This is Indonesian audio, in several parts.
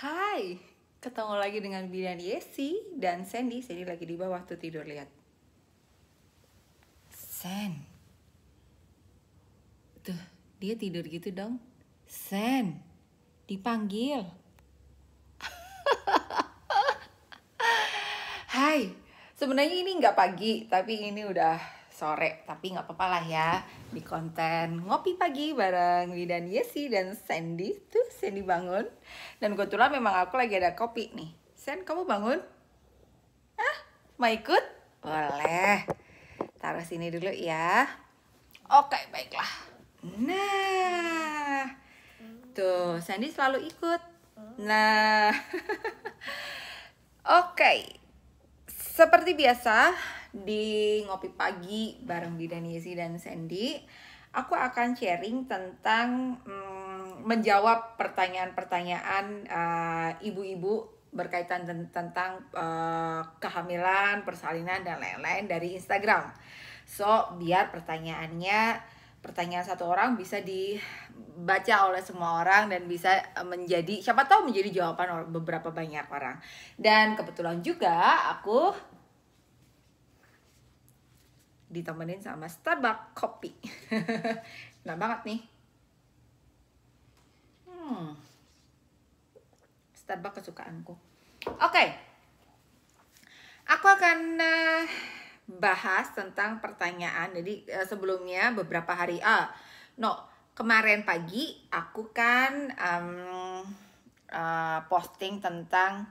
Hai, ketemu lagi dengan Bidan Yesi dan Sandy. Sandy lagi di bawah tuh tidur, lihat. Sen, tuh dia tidur gitu dong. Sen, dipanggil. Hai, sebenarnya ini nggak pagi, tapi ini udah sore. Tapi nggak apa-apa lah ya, di konten ngopi pagi bareng Bidan Yesi dan Sandy. Tuh Sandy bangun, dan kebetulan memang aku lagi ada kopi nih. Sen, kamu bangun? Mau ikut? Boleh. Taruh sini dulu ya. Oke, baiklah. Nah, tuh Sandy selalu ikut. Nah, oke. Seperti biasa di ngopi pagi bareng Bidan Yesi dan Sandy, aku akan sharing tentang menjawab pertanyaan-pertanyaan ibu-ibu berkaitan tentang kehamilan, persalinan dan lain-lain dari Instagram. So, biar pertanyaan satu orang bisa dibaca oleh semua orang dan bisa menjadi, siapa tahu menjadi jawaban beberapa banyak orang. Dan kebetulan juga aku ditemenin sama Starbucks kopi. Enak banget nih. Starbucks kesukaanku. Oke. Aku akan bahas tentang pertanyaan. Jadi sebelumnya beberapa hari kemarin pagi aku kan posting tentang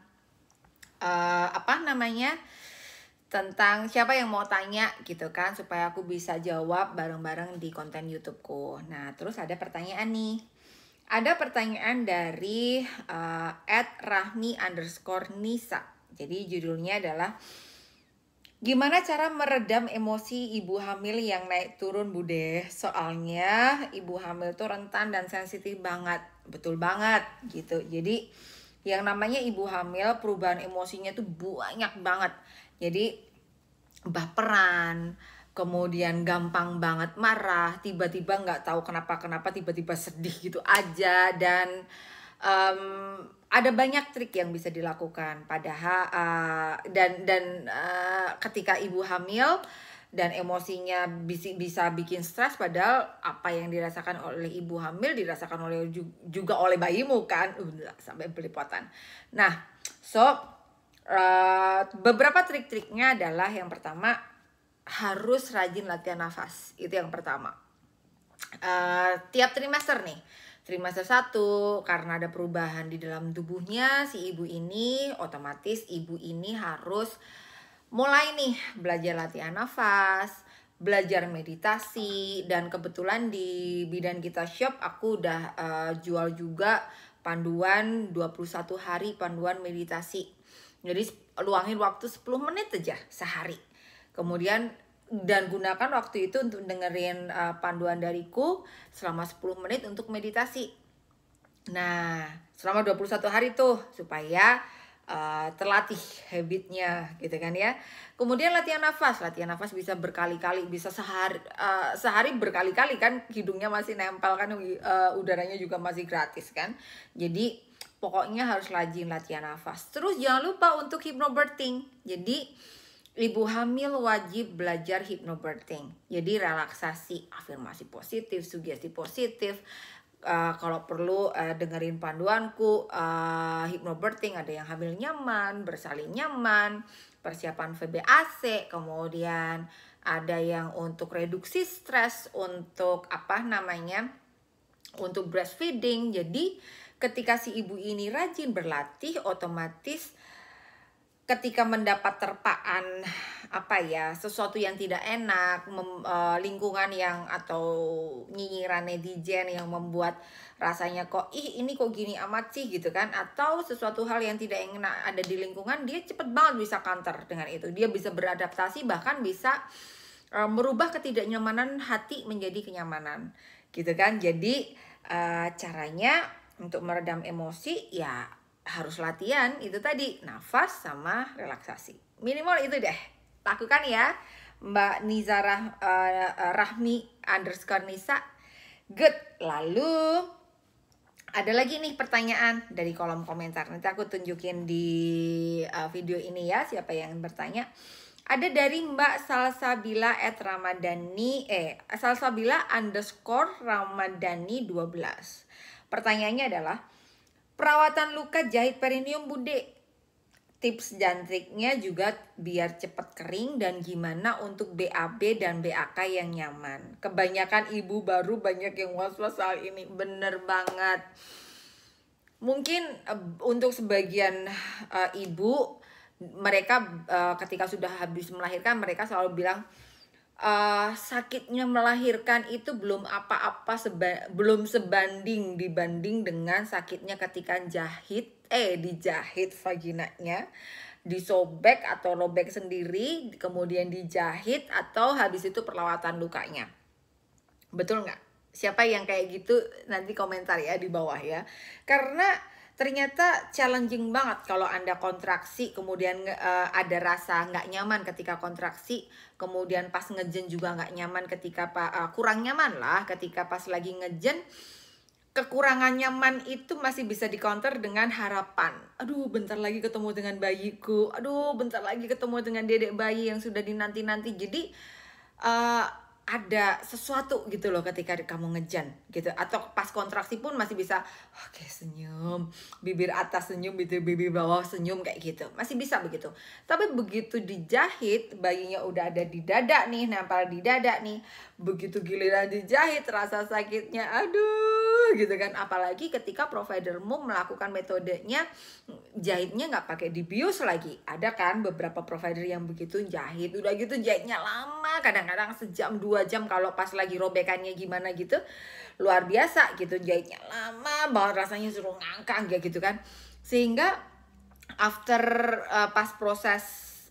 tentang siapa yang mau tanya gitu kan, supaya aku bisa jawab bareng-bareng di konten YouTubeku. Nah, terus ada pertanyaan nih. Ada pertanyaan dari @rahmi_nisa. Jadi judulnya adalah, gimana cara meredam emosi ibu hamil yang naik turun Bude? Soalnya ibu hamil tuh rentan dan sensitif banget. Betul banget gitu. Jadi yang namanya ibu hamil, perubahan emosinya tuh banyak banget. Jadi baperan, kemudian gampang banget marah, tiba-tiba nggak tahu kenapa tiba-tiba sedih gitu aja. Dan ada banyak trik yang bisa dilakukan padahal ketika ibu hamil dan emosinya bisa bikin stres, padahal apa yang dirasakan oleh ibu hamil dirasakan juga oleh bayimu kan, sampai belepotan. Nah, beberapa trik-triknya adalah, yang pertama harus rajin latihan nafas. Itu yang pertama. Tiap trimester nih, trimester 1, karena ada perubahan di dalam tubuhnya si ibu ini, otomatis ibu ini harus mulai nih belajar latihan nafas, belajar meditasi. Dan kebetulan di Bidan Kita Shop aku udah jual juga panduan 21 hari panduan meditasi. Jadi luangin waktu 10 menit aja sehari. Kemudian dan gunakan waktu itu untuk dengerin panduan dariku selama 10 menit untuk meditasi. Nah, selama 21 hari tuh supaya terlatih habitnya gitu kan ya. Kemudian latihan nafas bisa berkali-kali, bisa sehari berkali-kali kan, hidungnya masih nempel kan, udaranya juga masih gratis kan. Jadi pokoknya harus rajin latihan nafas. Terus jangan lupa untuk hypnobirthing. Jadi ibu hamil wajib belajar hypnobirthing. Jadi relaksasi, afirmasi positif, sugesti positif. Kalau perlu dengerin panduanku, hypnobirthing, ada yang hamil nyaman, bersalin nyaman, persiapan VBAC, kemudian ada yang untuk reduksi stres, untuk untuk breastfeeding. Jadi ketika si ibu ini rajin berlatih, otomatis ketika mendapat terpaan sesuatu yang tidak enak, lingkungan yang atau nyinyiran netizen yang membuat rasanya ini kok gini amat sih gitu kan, atau sesuatu hal yang tidak enak ada di lingkungan, dia cepet banget bisa counter dengan itu. Dia bisa beradaptasi, bahkan bisa merubah ketidaknyamanan hati menjadi kenyamanan gitu kan. Jadi caranya untuk meredam emosi ya harus latihan itu tadi, nafas sama relaksasi. Minimal itu deh, lakukan ya Mbak Nizarah Rahmi_Nisa. Good. Lalu Ada lagi nih pertanyaan dari kolom komentar. Nanti aku tunjukin di video ini ya siapa yang bertanya. Ada dari Mbak Salsabila @ramadhani Salsabila _ramadhani 12. Pertanyaannya adalah, perawatan luka jahit perineum Bude, tips dan triknya juga biar cepat kering, dan gimana untuk BAB dan BAK yang nyaman. Kebanyakan ibu baru banyak yang was-was soal ini. Bener banget. Mungkin untuk sebagian ibu, mereka ketika sudah habis melahirkan, mereka selalu bilang sakitnya melahirkan itu belum apa-apa, belum sebanding dibanding dengan sakitnya ketika dijahit vaginanya, disobek atau robek sendiri, kemudian dijahit, atau habis itu perawatan lukanya. Betul nggak? Siapa yang kayak gitu nanti komentar ya di bawah ya. Karena ternyata challenging banget kalau Anda kontraksi, kemudian ada rasa nggak nyaman ketika kontraksi, kemudian pas ngejen juga nggak nyaman ketika kurang nyaman lah ketika pas lagi ngejen. Kekurangan nyaman itu masih bisa di-counter dengan harapan. Aduh, bentar lagi ketemu dengan bayiku. Aduh, bentar lagi ketemu dengan dedek bayi yang sudah dinanti-nanti. Jadi ada sesuatu gitu loh ketika kamu ngejan gitu, atau pas kontraksi pun masih bisa oke, senyum, bibir atas senyum, bibir bawah senyum, kayak gitu masih bisa begitu. Tapi begitu dijahit, bayinya udah ada di dada nih, nempel di dada nih, begitu giliran dijahit rasa sakitnya aduh gitu kan. Apalagi ketika providermu melakukan metodenya jahitnya nggak pakai dibius lagi. Ada kan beberapa provider yang begitu jahit, udah gitu jahitnya lama, kadang-kadang sejam 2 jam kalau pas lagi robekannya gimana gitu, luar biasa gitu, jahitnya lama banget, rasanya suruh ngangkang gitu kan. Sehingga pas proses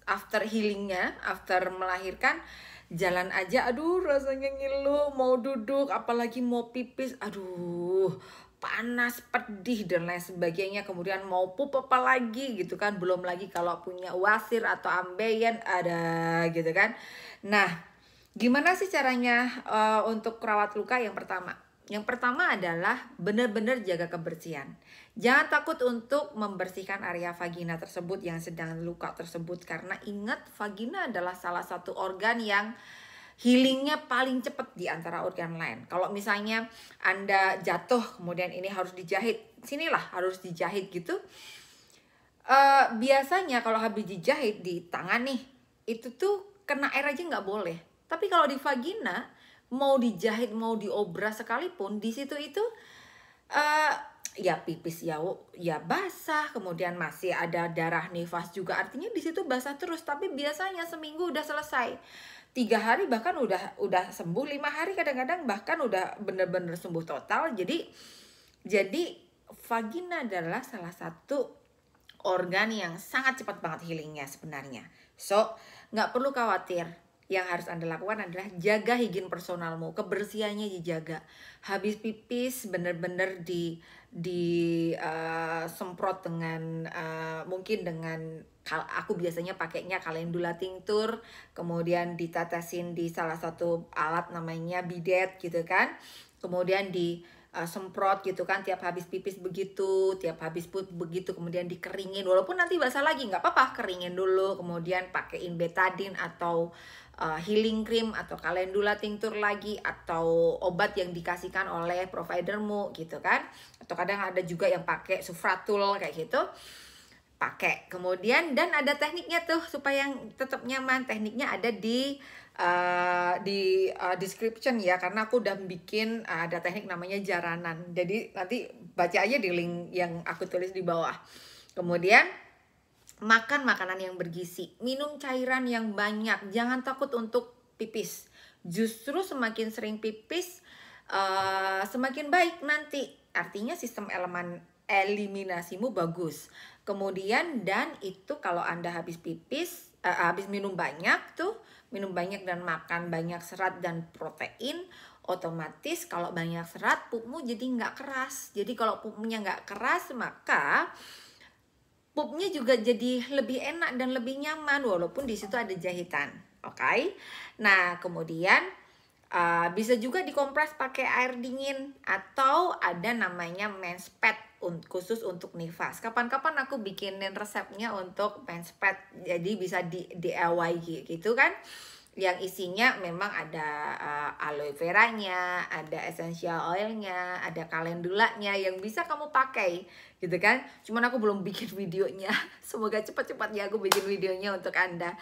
after healingnya, after melahirkan, jalan aja aduh rasanya ngilu, mau duduk apalagi mau pipis aduh panas, pedih dan lain sebagainya. Kemudian mau pup apa lagi gitu kan, belum lagi kalau punya wasir atau ambeien ada gitu kan. Nah, gimana sih caranya untuk merawat luka? Yang pertama adalah benar-benar jaga kebersihan. Jangan takut untuk membersihkan area vagina tersebut yang sedang luka tersebut, karena ingat, vagina adalah salah satu organ yang healingnya paling cepat di antara organ lain. Kalau misalnya Anda jatuh kemudian ini harus dijahit, sinilah harus dijahit gitu. Biasanya kalau habis dijahit di tangan nih, itu tuh kena air aja nggak boleh. Tapi kalau di vagina, mau dijahit mau diobras sekalipun, di situ itu ya pipis ya basah, kemudian masih ada darah nifas juga, artinya di situ basah terus. Tapi biasanya seminggu udah selesai, 3 hari bahkan udah sembuh, 5 hari kadang-kadang bahkan udah bener-bener sembuh total. Jadi vagina adalah salah satu organ yang sangat cepat banget healingnya sebenarnya. So, nggak perlu khawatir. Yang harus Anda lakukan adalah jaga higien personalmu, kebersihannya dijaga. Habis pipis bener-bener semprot dengan mungkin dengan aku biasanya pakainya calendula tincture, kemudian ditetesin di salah satu alat namanya bidet gitu kan. Kemudian semprot gitu kan tiap habis pipis begitu, tiap habis pup begitu, kemudian dikeringin, walaupun nanti basah lagi nggak apa-apa, keringin dulu, kemudian pakein betadine atau healing cream atau calendula tincture lagi, atau obat yang dikasihkan oleh providermu gitu kan. Atau kadang ada juga yang pakai sufratul kayak gitu, pakai. Kemudian dan ada tekniknya tuh supaya yang tetap nyaman. Tekniknya ada di description ya, karena aku udah bikin ada teknik namanya jaranan. Jadi nanti baca aja di link yang aku tulis di bawah. Kemudian makan makanan yang bergizi, minum cairan yang banyak, jangan takut untuk pipis. Justru semakin sering pipis semakin baik nanti. Artinya sistem eliminasimu bagus. Kemudian dan itu kalau Anda habis pipis, habis minum banyak dan makan banyak serat dan protein, otomatis kalau banyak serat pupmu jadi nggak keras. Jadi kalau pupnya nggak keras, maka pupnya juga jadi lebih enak dan lebih nyaman walaupun di situ ada jahitan. Oke. Nah, kemudian Bisa juga dikompres pakai air dingin, atau ada namanya mens pad khusus untuk nifas. Kapan-kapan aku bikinin resepnya untuk mens pad, jadi bisa di DIY gitu kan, yang isinya memang ada aloe veranya, ada essential oilnya, ada calendulanya yang bisa kamu pakai gitu kan. Cuman aku belum bikin videonya, semoga cepat-cepat ya aku bikin videonya untuk Anda.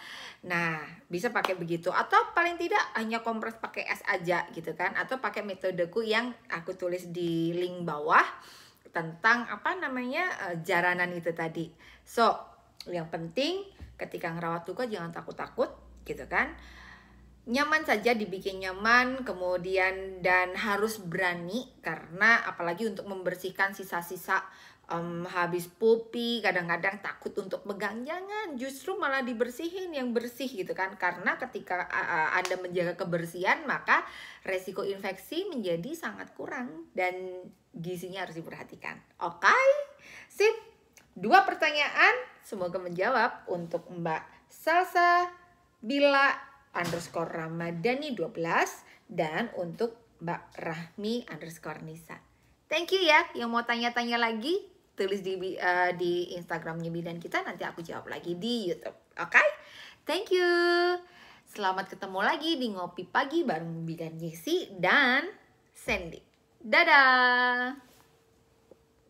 Nah, bisa pakai begitu, atau paling tidak hanya kompres pakai es aja gitu kan, atau pakai metodeku yang aku tulis di link bawah tentang apa namanya jaranan itu tadi. So, yang penting ketika ngerawat luka jangan takut-takut gitu kan. Nyaman saja, dibikin nyaman, kemudian dan harus berani, karena apalagi untuk membersihkan sisa-sisa habis pupi, kadang-kadang takut untuk pegang. Jangan, justru malah dibersihin yang bersih gitu kan, karena ketika Anda menjaga kebersihan maka resiko infeksi menjadi sangat kurang dan gizinya harus diperhatikan. Oke, sip. 2 pertanyaan semoga menjawab untuk Mbak Salsa Bila _Ramadhani 12 dan untuk Mbak Rahmi _Nisa. Thank you ya. Yang mau tanya-tanya lagi tulis di Instagramnya Bidan kita, nanti aku jawab lagi di YouTube. Oke? Thank you. Selamat ketemu lagi di Ngopi Pagi bareng Bidan Yesi dan Sandy. Dadah.